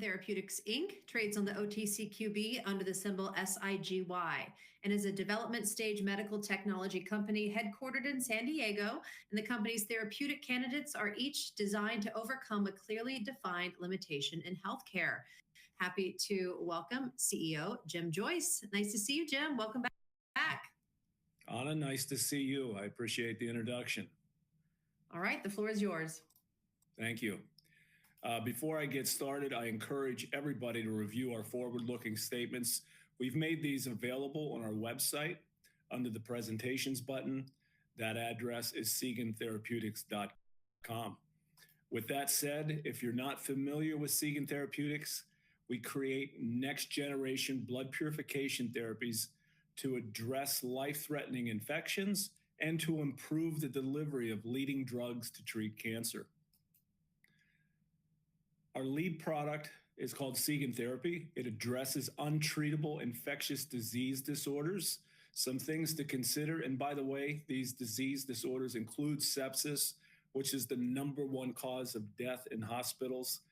Therapeutics, Inc., trades on the OTCQB under the symbol SIGY, and is a development stage medical technology company headquartered in San Diego. And the company's therapeutic candidates are each designed to overcome a clearly defined limitation in healthcare. Happy to welcome CEO Jim Joyce. Nice to see you, Jim. Welcome back. Anna, nice to see you. I appreciate the introduction. All right, the floor is yours. Thank you. Before I get started, I encourage everybody to review our forward-looking statements. We've made these available on our website under the presentations button. That address is sigyntherapeutics.com. With that said, if you're not familiar with Sigyn Therapeutics, we create next-generation blood purification therapies to address life-threatening infections and to improve the delivery of leading drugs to treat cancer. Our lead product is called Sigyn Therapy. It addresses untreatable infectious disease disorders. Some things to consider, and by the way, these disease disorders include sepsis, which is the #1 cause of death in hospitals.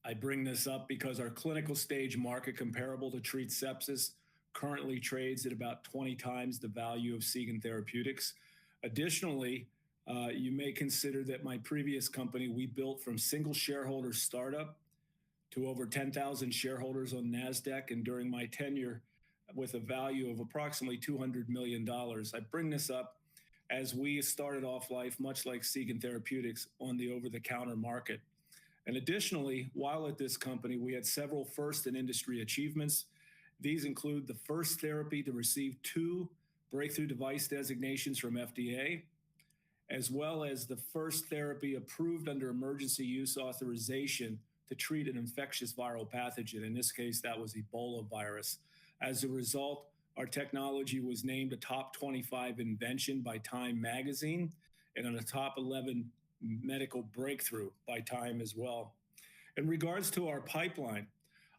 I bring this up because our clinical stage market comparable to treat sepsis currently trades at about 20 times the value of Sigyn Therapeutics. Additionally, you may consider that my previous company, we built from single shareholder startup to over 10,000 shareholders on NASDAQ, and during my tenure with a value of approximately $200 million. I bring this up as we started off life, much like Sigyn Therapeutics, on the over-the-counter market. And additionally, while at this company, we had several first in industry achievements. These include the first therapy to receive 2 breakthrough device designations from FDA, as well as the first therapy approved under emergency use authorization to treat an infectious viral pathogen. In this case, that was Ebola virus. As a result, our technology was named a top 25 invention by Time magazine and on a top 11 medical breakthrough by Time as well. In regards to our pipeline,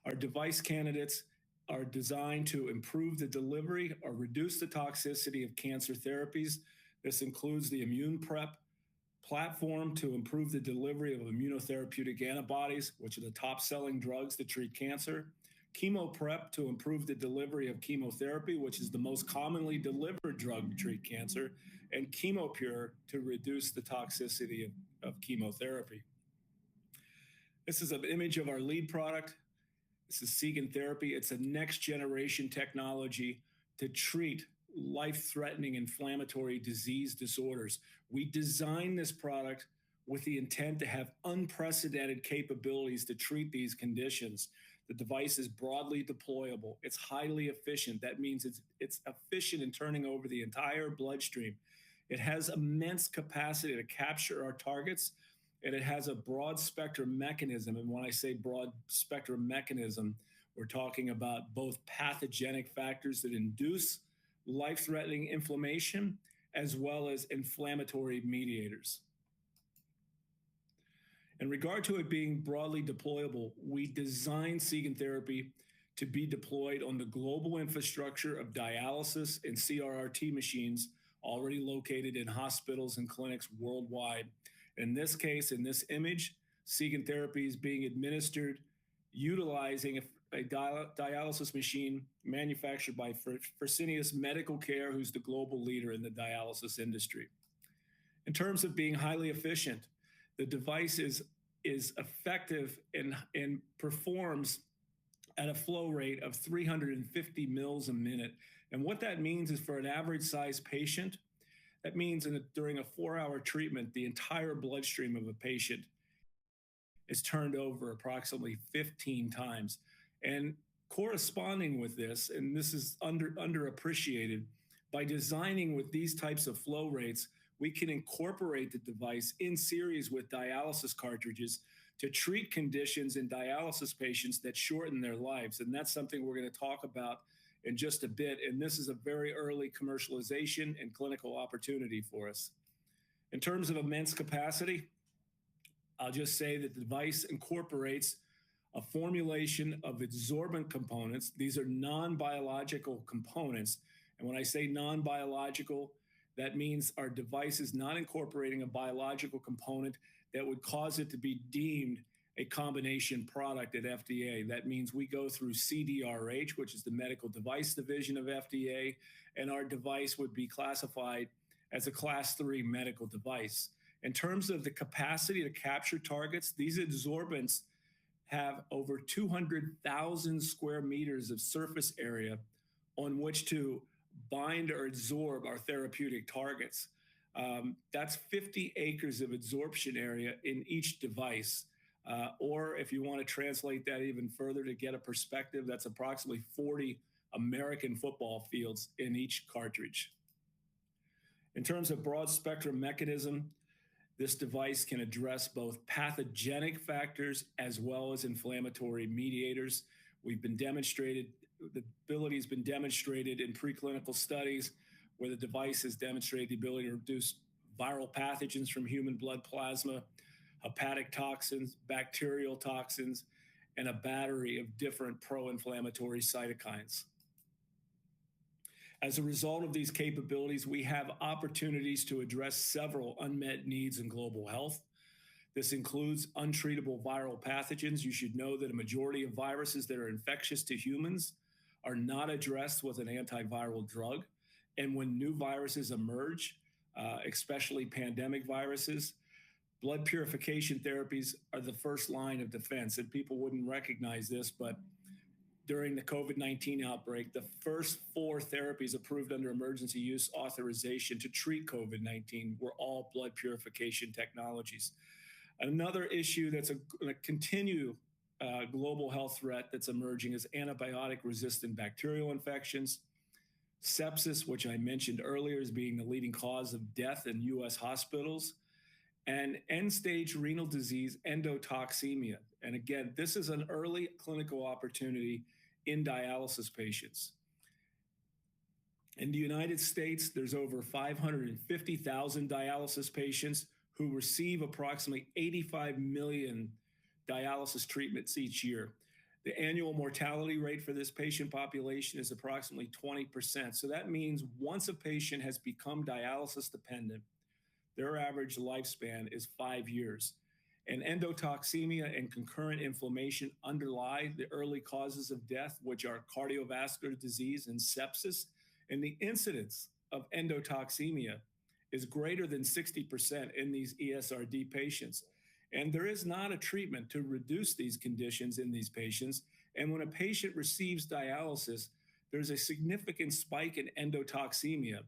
our device candidates are designed to improve the delivery or reduce the toxicity of cancer therapies. This includes the immune prep platform to improve the delivery of immunotherapeutic antibodies, which are the top selling drugs to treat cancer, chemo prep to improve the delivery of chemotherapy, which is the most commonly delivered drug to treat cancer, and chemopure to reduce the toxicity of chemotherapy. This is an image of our lead product. This is Sigyn Therapy. It's a next generation technology to treat life-threatening inflammatory disease disorders. We designed this product with the intent to have unprecedented capabilities to treat these conditions. The device is broadly deployable. It's highly efficient. That means it's efficient in turning over the entire bloodstream. It has immense capacity to capture our targets, and it has a broad spectrum mechanism. And when I say broad spectrum mechanism, we're talking about both pathogenic factors that induce life-threatening inflammation, as well as inflammatory mediators. In regard to it being broadly deployable, we designed Sigyn Therapy to be deployed on the global infrastructure of dialysis and CRRT machines already located in hospitals and clinics worldwide. In this case, in this image, Sigyn Therapy is being administered utilizing a dialysis machine manufactured by Fresenius Medical Care, who's the global leader in the dialysis industry. In terms of being highly efficient, the device is effective and performs at a flow rate of 350 mils a minute. And what that means is for an average size patient, that means during a 4-hour treatment, the entire bloodstream of a patient is turned over approximately 15 times. And corresponding with this, and this is underappreciated, by designing with these types of flow rates, we can incorporate the device in series with dialysis cartridges to treat conditions in dialysis patients that shorten their lives. And that's something we're going to talk about in just a bit. And this is a very early commercialization and clinical opportunity for us. In terms of immense capacity, I'll just say that the device incorporates a formulation of adsorbent components. These are non-biological components. And when I say non-biological, that means our device is not incorporating a biological component that would cause it to be deemed a combination product at FDA. That means we go through CDRH, which is the medical device division of FDA, and our device would be classified as a class 3 medical device. In terms of the capacity to capture targets, these adsorbents have over 200,000 square meters of surface area on which to bind or absorb our therapeutic targets. That's 50 acres of absorption area in each device. Or if you want to translate that even further to get a perspective, that's approximately 40 American football fields in each cartridge. In terms of broad spectrum mechanism, this device can address both pathogenic factors as well as inflammatory mediators. The ability has been demonstrated in preclinical studies where the device has demonstrated the ability to reduce viral pathogens from human blood plasma, hepatic toxins, bacterial toxins, and a battery of different pro-inflammatory cytokines. As a result of these capabilities, we have opportunities to address several unmet needs in global health. This includes untreatable viral pathogens. You should know that a majority of viruses that are infectious to humans are not addressed with an antiviral drug. And when new viruses emerge, especially pandemic viruses, blood purification therapies are the first line of defense. And people wouldn't recognize this, but during the COVID-19 outbreak, the first 4 therapies approved under emergency use authorization to treat COVID-19 were all blood purification technologies. Another issue that's a continued global health threat that's emerging is antibiotic-resistant bacterial infections. Sepsis, which I mentioned earlier, is being the leading cause of death in U.S. hospitals, and end-stage renal disease, endotoxemia. And again, this is an early clinical opportunity in dialysis patients. In the United States, there's over 550,000 dialysis patients who receive approximately 85 million dialysis treatments each year. The annual mortality rate for this patient population is approximately 20%. So that means once a patient has become dialysis dependent, their average lifespan is 5 years. And endotoxemia and concurrent inflammation underlie the early causes of death, which are cardiovascular disease and sepsis. And the incidence of endotoxemia is greater than 60% in these ESRD patients. And there is not a treatment to reduce these conditions in these patients. And when a patient receives dialysis, there's a significant spike in endotoxemia.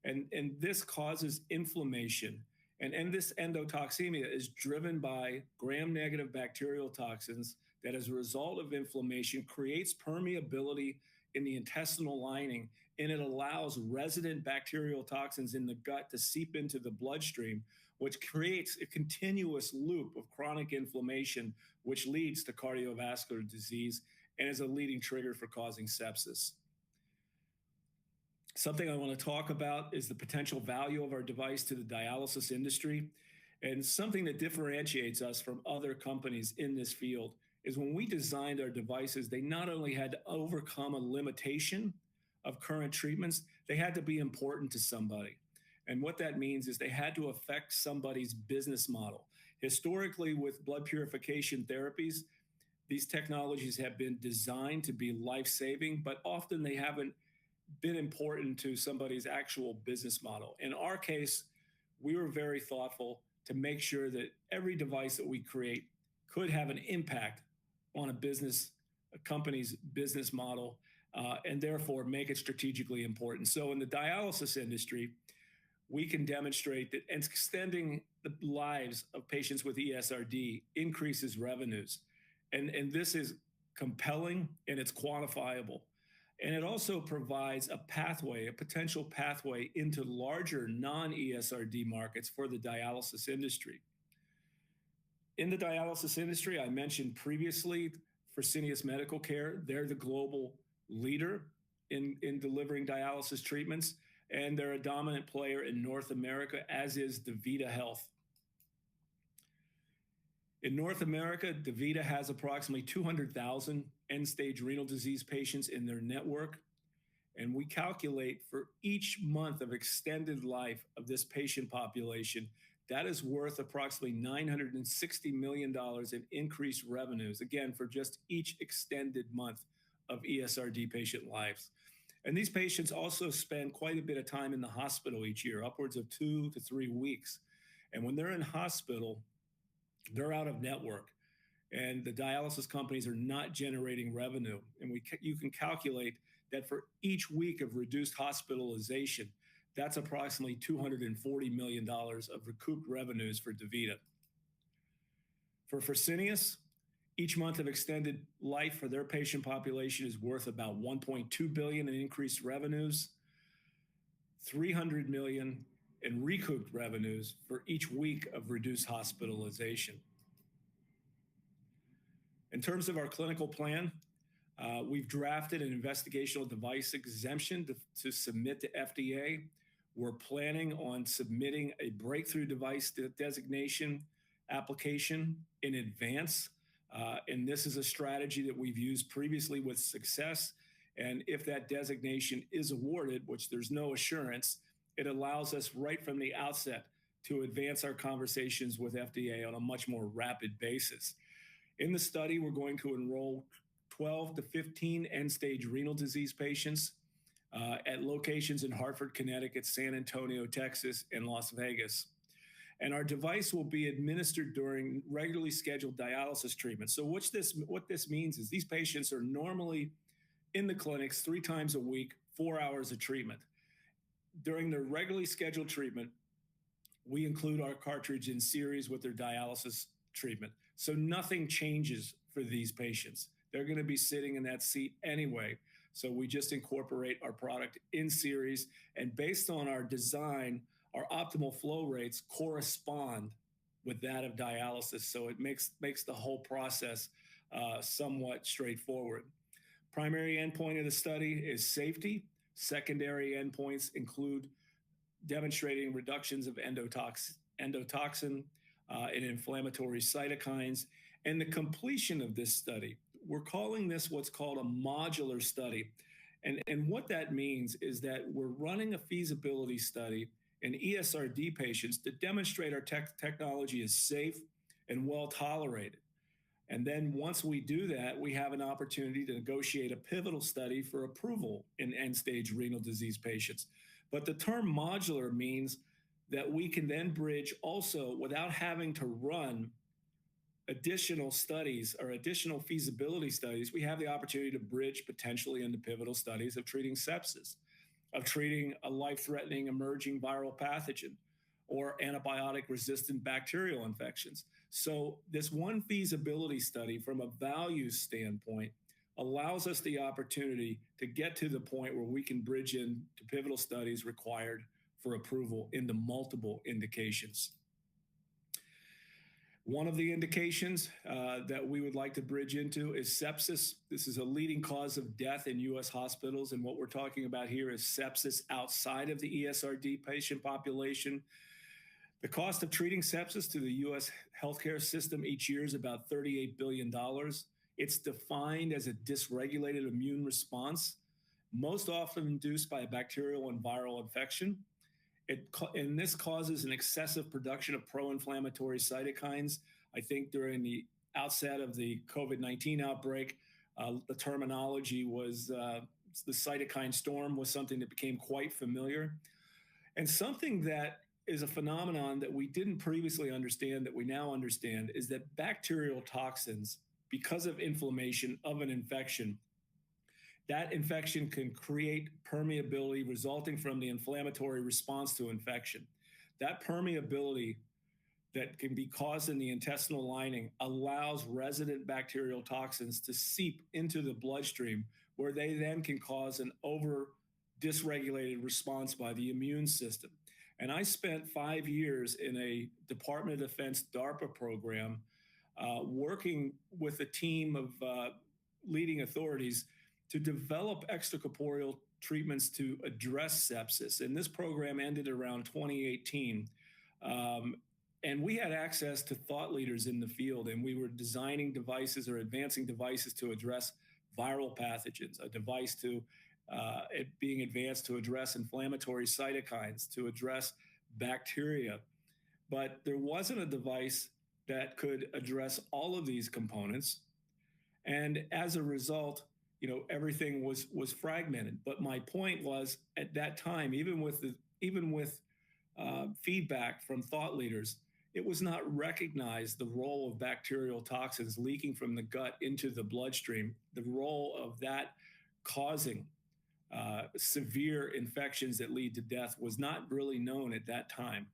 And this causes inflammation. And this endotoxemia is driven by gram-negative bacterial toxins that, as a result of inflammation, creates permeability in the intestinal lining, and it allows resident bacterial toxins in the gut to seep into the bloodstream, which creates a continuous loop of chronic inflammation, which leads to cardiovascular disease and is a leading trigger for causing sepsis. Something I want to talk about is the potential value of our device to the dialysis industry. And something that differentiates us from other companies in this field is when we designed our devices, they not only had to overcome a limitation of current treatments, they had to be important to somebody. And what that means is they had to affect somebody's business model. Historically, with blood purification therapies, these technologies have been designed to be life-saving, but often they haven't been important to somebody's actual business model. In our case, we were very thoughtful to make sure that every device that we create could have an impact on a company's business model, and therefore make it strategically important. So in the dialysis industry, we can demonstrate that extending the lives of patients with ESRD increases revenues. And this is compelling and it's quantifiable. And it also provides a potential pathway into larger non-ESRD markets for the dialysis industry. In the dialysis industry, I mentioned previously Fresenius Medical Care. They're the global leader in delivering dialysis treatments, and they're a dominant player in North America, as is DaVita Health. In North America, DaVita has approximately 200,000 end-stage renal disease patients in their network. And we calculate for each month of extended life of this patient population, that is worth approximately $960 million in increased revenues, again, for just each extended month of ESRD patient lives. And these patients also spend quite a bit of time in the hospital each year, upwards of 2 to 3 weeks. And when they're in hospital, they're out of network, and the dialysis companies are not generating revenue. And you can calculate that for each week of reduced hospitalization, that's approximately $240 million of recouped revenues for DaVita. For Fresenius, each month of extended life for their patient population is worth about $1.2 billion in increased revenues, $300 million in recouped revenues for each week of reduced hospitalization. In terms of our clinical plan, we've drafted an investigational device exemption to submit to FDA. We're planning on submitting a breakthrough device designation application in advance. And this is a strategy that we've used previously with success. And if that designation is awarded, which there's no assurance, it allows us right from the outset to advance our conversations with FDA on a much more rapid basis. In the study, we're going to enroll 12 to 15 end-stage renal disease patients at locations in Hartford, Connecticut, San Antonio, Texas, and Las Vegas. And our device will be administered during regularly scheduled dialysis treatment. So what this means is these patients are normally in the clinics 3 times a week, 4 hours of treatment. During their regularly scheduled treatment, we include our cartridge in series with their dialysis treatment. So nothing changes for these patients. They're going to be sitting in that seat anyway. So we just incorporate our product in series, and based on our design, our optimal flow rates correspond with that of dialysis. So it makes the whole process somewhat straightforward. Primary endpoint of the study is safety. Secondary endpoints include demonstrating reductions of endotoxin and inflammatory cytokines, and the completion of this study. We're calling this what's called a modular study. And what that means is that we're running a feasibility study in ESRD patients to demonstrate our technology is safe and well tolerated. And then once we do that, we have an opportunity to negotiate a pivotal study for approval in end-stage renal disease patients. But the term modular means that we can then bridge also, without having to run additional studies or additional feasibility studies, we have the opportunity to bridge potentially into pivotal studies of treating sepsis, of treating a life-threatening emerging viral pathogen, or antibiotic-resistant bacterial infections. So this one feasibility study from a value standpoint allows us the opportunity to get to the point where we can bridge into pivotal studies required for approval into multiple indications. One of the indications that we would like to bridge into is sepsis. This is a leading cause of death in U.S. hospitals, and what we're talking about here is sepsis outside of the ESRD patient population. The cost of treating sepsis to the U.S. healthcare system each year is about $38 billion. It's defined as a dysregulated immune response, most often induced by a bacterial and viral infection. And this causes an excessive production of pro-inflammatory cytokines. I think during the outset of the COVID-19 outbreak, the terminology was the cytokine storm was something that became quite familiar. And something that is a phenomenon that we didn't previously understand that we now understand is that bacterial toxins, because of inflammation of an infection, that infection can create permeability resulting from the inflammatory response to infection. That permeability that can be caused in the intestinal lining allows resident bacterial toxins to seep into the bloodstream, where they then can cause an over-dysregulated response by the immune system. And I spent 5 years in a Department of Defense DARPA program working with a team of leading authorities to develop extracorporeal treatments to address sepsis. And this program ended around 2018. And we had access to thought leaders in the field, and we were designing devices or advancing devices to address viral pathogens, a device to it being advanced to address inflammatory cytokines, to address bacteria. but there wasn't a device that could address all of these components. And as a result, everything was fragmented. But my point was, at that time, even with feedback from thought leaders, it was not recognized the role of bacterial toxins leaking from the gut into the bloodstream, the role of that causing severe infections that lead to death was not really known at that time.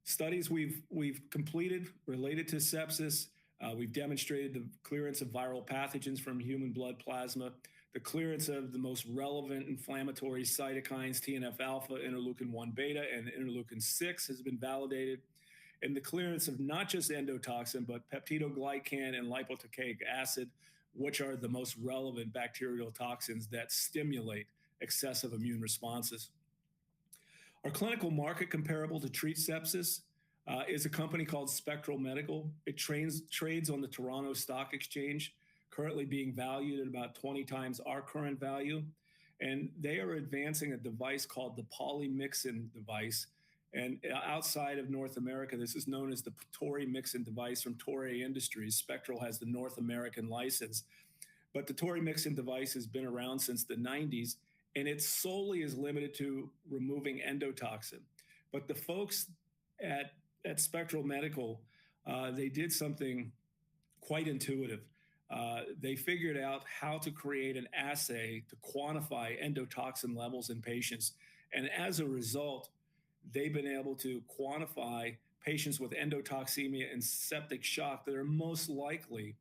Studies we've completed related to sepsis, we've demonstrated the clearance of viral pathogens from human blood plasma, the clearance of the most relevant inflammatory cytokines, TNF alpha, interleukin 1 beta, and interleukin 6 has been validated, and the clearance of not just endotoxin, but peptidoglycan and lipoteichic acid, which are the most relevant bacterial toxins that stimulate excessive immune responses. Our clinical market comparable to treat sepsis is a company called Spectral Medical. It trades on the Toronto Stock Exchange, currently being valued at about 20 times our current value. And they are advancing a device called the polymyxin device. And outside of North America, this is known as the Tory Mixin device from Toray Industries. Spectral has the North American license. But the Tory Mixin device has been around since the 90s, and it solely is limited to removing endotoxin. But the folks at Spectral Medical, they did something quite intuitive. They figured out how to create an assay to quantify endotoxin levels in patients. And as a result, they've been able to quantify patients with endotoxemia and septic shock that are most likely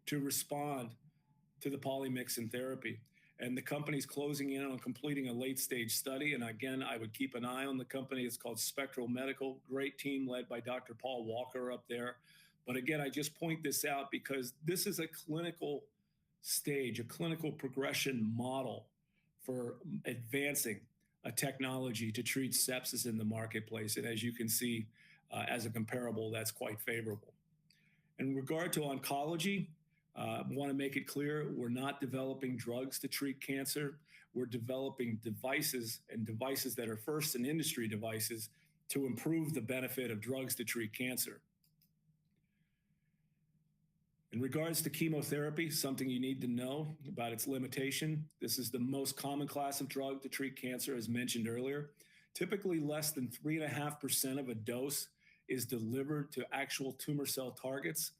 to respond to the polymyxin therapy. And the company's closing in on completing a late-stage study. And again, I would keep an eye on the company. It's called Spectral Medical, great team led by Dr. Paul Walker up there. But again, I just point this out because this is a clinical stage, a clinical progression model for advancing a technology to treat sepsis in the marketplace. And as you can see, as a comparable, that's quite favorable. In regard to oncology, I want to make it clear, we're not developing drugs to treat cancer. We're developing devices and devices that are first in industry devices to improve the benefit of drugs to treat cancer. In regards to chemotherapy, something you need to know about its limitation. This is the most common class of drug to treat cancer, as mentioned earlier. Typically less than 3.5% of a dose is delivered to actual tumor cell targets.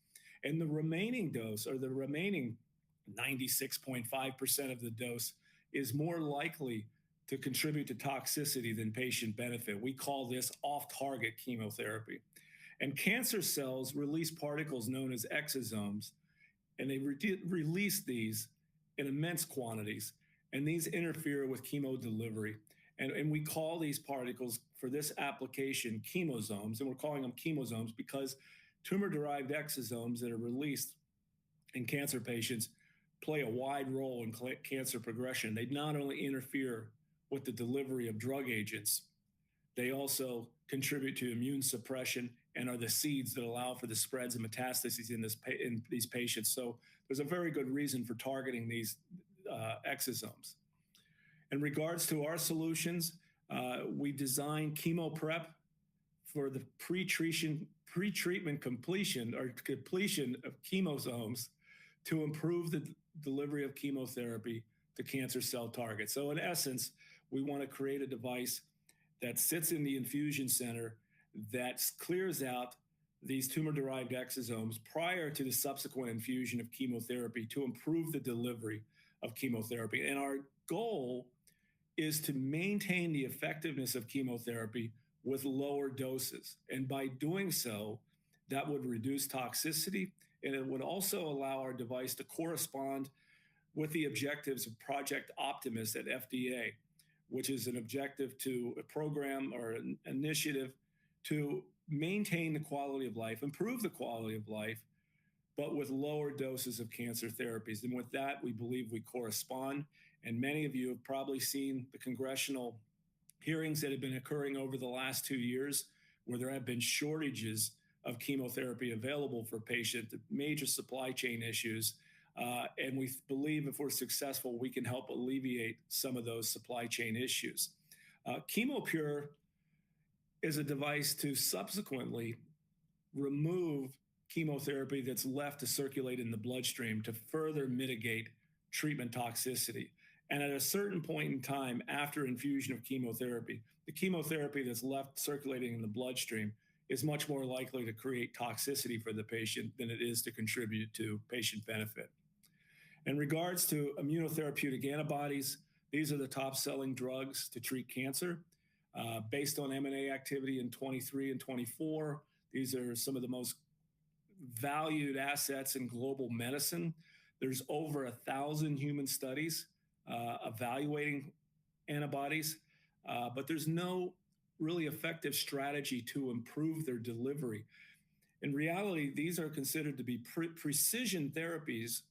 And the remaining dose, or the remaining 96.5% of the dose, is more likely to contribute to toxicity than patient benefit. We call this off-target chemotherapy. And cancer cells release particles known as exosomes, and they release these in immense quantities, and these interfere with chemo delivery. And we call these particles, for this application, chemosomes, and we're calling them chemosomes because tumor-derived exosomes that are released in cancer patients play a wide role in cancer progression. They not only interfere with the delivery of drug agents, they also contribute to immune suppression and are the seeds that allow for the spreads and metastases in these patients. So there's a very good reason for targeting these exosomes. In regards to our solutions, we design chemo prep for the pre-treatment completion of chemosomes to improve the delivery of chemotherapy to cancer cell targets. So in essence, we want to create a device that sits in the infusion center that clears out these tumor-derived exosomes prior to the subsequent infusion of chemotherapy to improve the delivery of chemotherapy. And our goal is to maintain the effectiveness of chemotherapy with lower doses. And by doing so, that would reduce toxicity, and it would also allow our device to correspond with the objectives of Project Optimus at FDA, which is an objective to a program or an initiative to maintain the quality of life, improve the quality of life, but with lower doses of cancer therapies. And with that, we believe we correspond. And many of you have probably seen the congressional hearings that have been occurring over the last 2 years, where there have been shortages of chemotherapy available for patients, major supply chain issues. And we believe if we're successful, we can help alleviate some of those supply chain issues. ChemoPure is a device to subsequently remove chemotherapy that's left to circulate in the bloodstream to further mitigate treatment toxicity. And at a certain point in time after infusion of chemotherapy, the chemotherapy that's left circulating in the bloodstream is much more likely to create toxicity for the patient than it is to contribute to patient benefit. In regards to immunotherapeutic antibodies, these are the top selling drugs to treat cancer. Based on M&A activity in 23 and 24, these are some of the most valued assets in global medicine. There's over 1,000 human studies evaluating antibodies, but there's no really effective strategy to improve their delivery. In reality, these are considered to be precision therapies,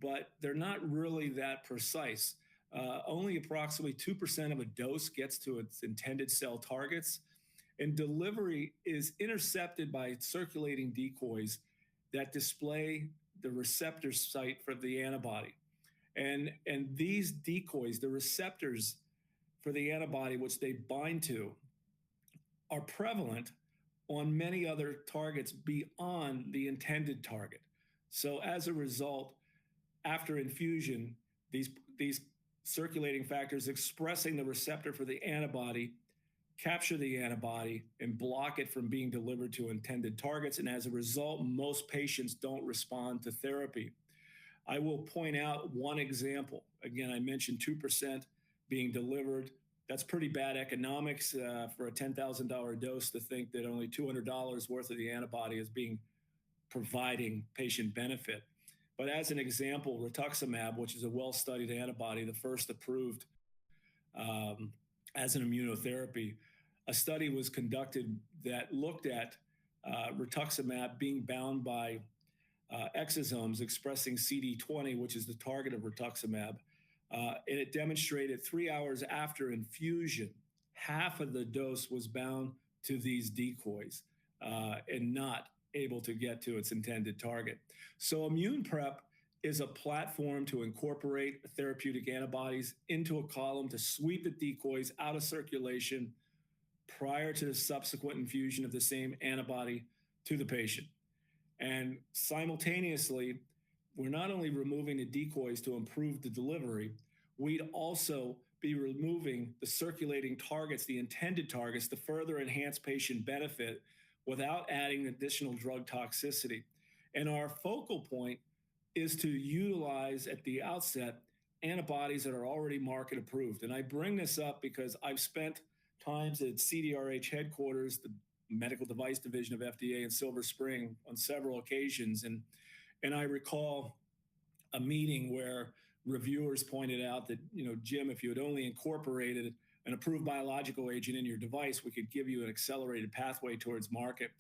but they're not really that precise. Only approximately 2% of a dose gets to its intended cell targets, and delivery is intercepted by circulating decoys that display the receptor site for the antibody. And these decoys, the receptors for the antibody which they bind to, are prevalent on many other targets beyond the intended target. So as a result, after infusion, these circulating factors expressing the receptor for the antibody capture the antibody and block it from being delivered to intended targets. And as a result, most patients don't respond to therapy. I will point out one example. Again, I mentioned 2% being delivered. That's pretty bad economics for a $10,000 dose to think that only $200 worth of the antibody is providing patient benefit. But as an example, rituximab, which is a well-studied antibody, the first approved as an immunotherapy, a study was conducted that looked at rituximab being bound by exosomes expressing CD20, which is the target of rituximab. And it demonstrated 3 hours after infusion, half of the dose was bound to these decoys and not able to get to its intended target. So immune prep is a platform to incorporate therapeutic antibodies into a column to sweep the decoys out of circulation prior to the subsequent infusion of the same antibody to the patient. And simultaneously, we're not only removing the decoys to improve the delivery, we'd also be removing the circulating targets, the intended targets, to further enhance patient benefit without adding additional drug toxicity. And our focal point is to utilize at the outset antibodies that are already market approved. And I bring this up because I've spent times at CDRH headquarters, the medical device division of FDA in Silver Spring, on several occasions. And I recall a meeting where reviewers pointed out that, Jim, if you had only incorporated an approved biological agent in your device, we could give you an accelerated pathway towards market.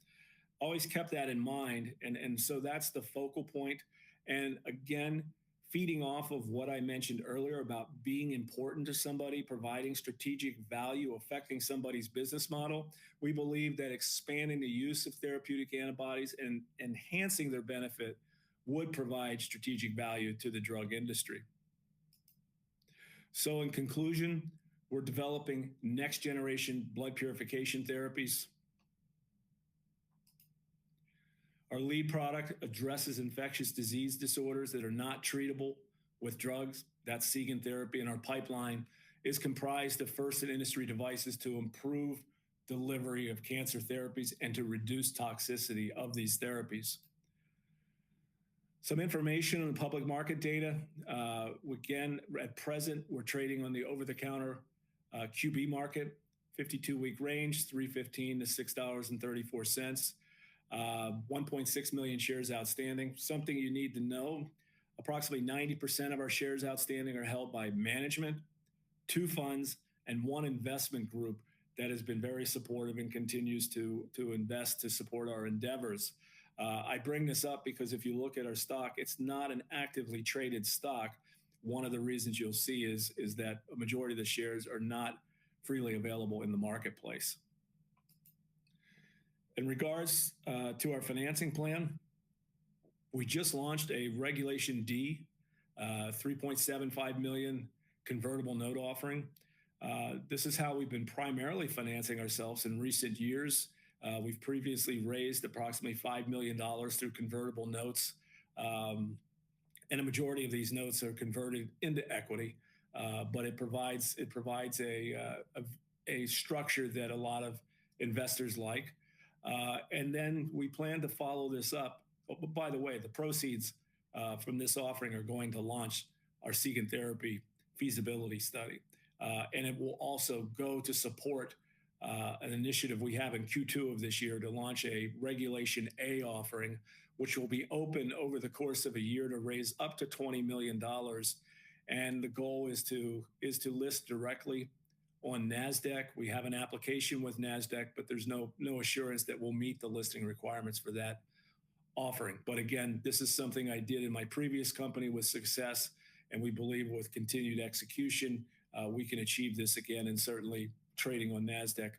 Always kept that in mind. And so that's the focal point. And again, feeding off of what I mentioned earlier about being important to somebody, providing strategic value, affecting somebody's business model, we believe that expanding the use of therapeutic antibodies and enhancing their benefit would provide strategic value to the drug industry. So in conclusion, we're developing next generation blood purification therapies. Our lead product addresses infectious disease disorders that are not treatable with drugs. That's Sigyn Therapy, and our pipeline is comprised of first-in-industry devices to improve delivery of cancer therapies and to reduce toxicity of these therapies. Some information on the public market data. Again, at present, we're trading on the over-the-counter QB market, 52-week range, $3.15 to $6.34. 1.6 million shares outstanding. Something you need to know, approximately 90% of our shares outstanding are held by management, 2 funds, and 1 investment group that has been very supportive and continues to invest to support our endeavors. I bring this up because if you look at our stock, it's not an actively traded stock. One of the reasons you'll see is that a majority of the shares are not freely available in the marketplace. In regards to our financing plan, we just launched a Regulation D, $3.75 million convertible note offering. This is how we've been primarily financing ourselves in recent years. We've previously raised approximately $5 million through convertible notes, and a majority of these notes are converted into equity. But it provides a structure that a lot of investors like. And then we plan to follow this up. Oh, but by the way, the proceeds from this offering are going to launch our Sigyn Therapy feasibility study. And it will also go to support an initiative we have in Q2 of this year to launch a Regulation A offering, which will be open over the course of a year to raise up to $20 million. And the goal is to list directly on NASDAQ. We have an application with NASDAQ, but there's no assurance that we'll meet the listing requirements for that offering. But again, this is something I did in my previous company with success, and we believe with continued execution, we can achieve this again. And certainly trading on NASDAQ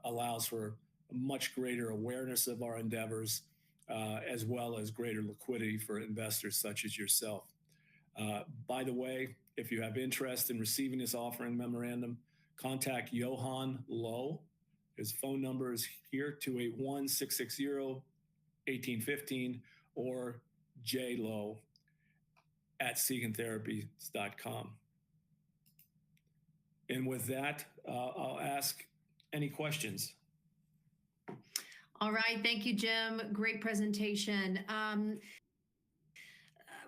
allows for much greater awareness of our endeavors, as well as greater liquidity for investors such as yourself. By the way, if you have interest in receiving this offering memorandum, contact Johan Lowe. His phone number is here, 281-660-1815, or jlowe@sigyntherapies.com. And with that, I'll ask any questions. All right. Thank you, Jim. Great presentation.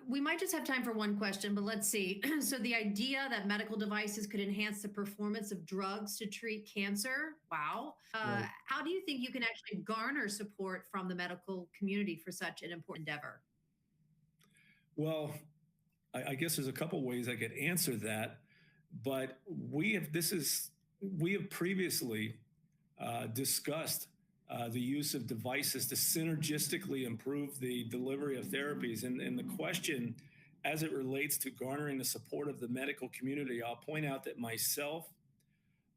We might just have time for one question, but let's see. So the idea that medical devices could enhance the performance of drugs to treat cancer, wow. Right. How do you think you can actually garner support from the medical community for such an important endeavor? Well, I guess there's a couple ways I could answer that, but we have previously discussed the use of devices to synergistically improve the delivery of therapies. And the question, as it relates to garnering the support of the medical community, I'll point out that myself,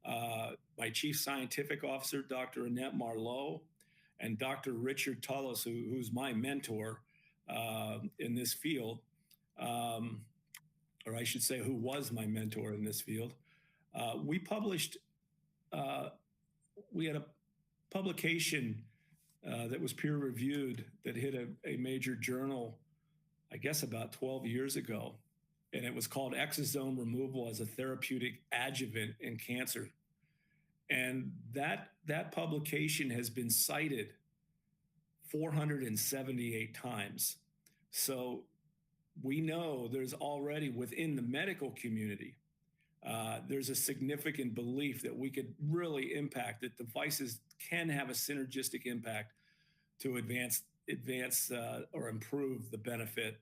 my chief scientific officer, Dr. Annette Marlowe, and Dr. Richard Tullis, who's my mentor in this field, or I should say, who was my mentor in this field, we had a publication that was peer reviewed that hit a major journal, I guess about 12 years ago. And it was called Exosome Removal as a Therapeutic Adjuvant in Cancer. And that publication has been cited 478 times. So we know there's already within the medical community, there's a significant belief that we could really impact, that devices can have a synergistic impact to advance or improve the benefit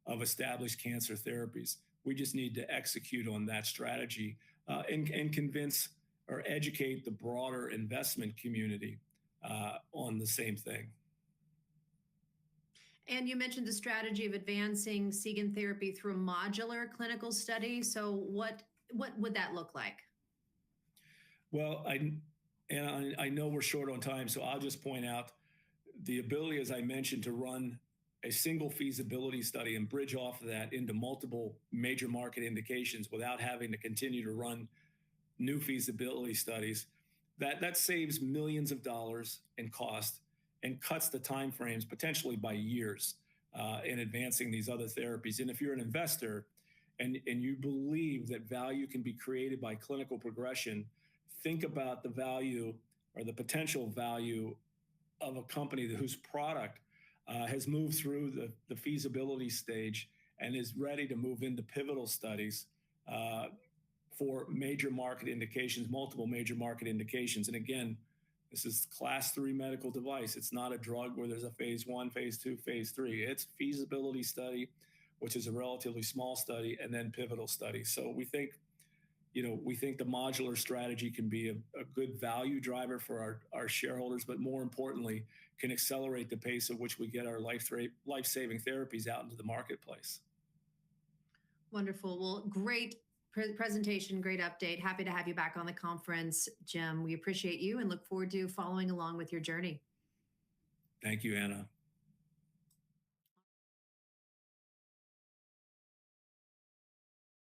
of established cancer therapies. We just need to execute on that strategy and convince or educate the broader investment community on the same thing. And you mentioned the strategy of advancing Sigyn therapy through a modular clinical study. So what would that look like? Well, I know we're short on time, so I'll just point out the ability, as I mentioned, to run a single feasibility study and bridge off of that into multiple major market indications without having to continue to run new feasibility studies. That saves millions of dollars in cost and cuts the timeframes potentially by years in advancing these other therapies. And if you're an investor and you believe that value can be created by clinical progression, think about the value or the potential value of a company whose product has moved through the feasibility stage and is ready to move into pivotal studies for major market indications, multiple major market indications. And again, this is class 3 medical device. It's not a drug where there's a phase 1, phase 2, phase 3. It's feasibility study, which is a relatively small study, and then pivotal study. So we think the modular strategy can be a good value driver for our shareholders, but more importantly, can accelerate the pace at which we get our life-saving therapies out into the marketplace. Wonderful. Well, great presentation, great update. Happy to have you back on the conference, Jim. We appreciate you and look forward to following along with your journey. Thank you, Anna.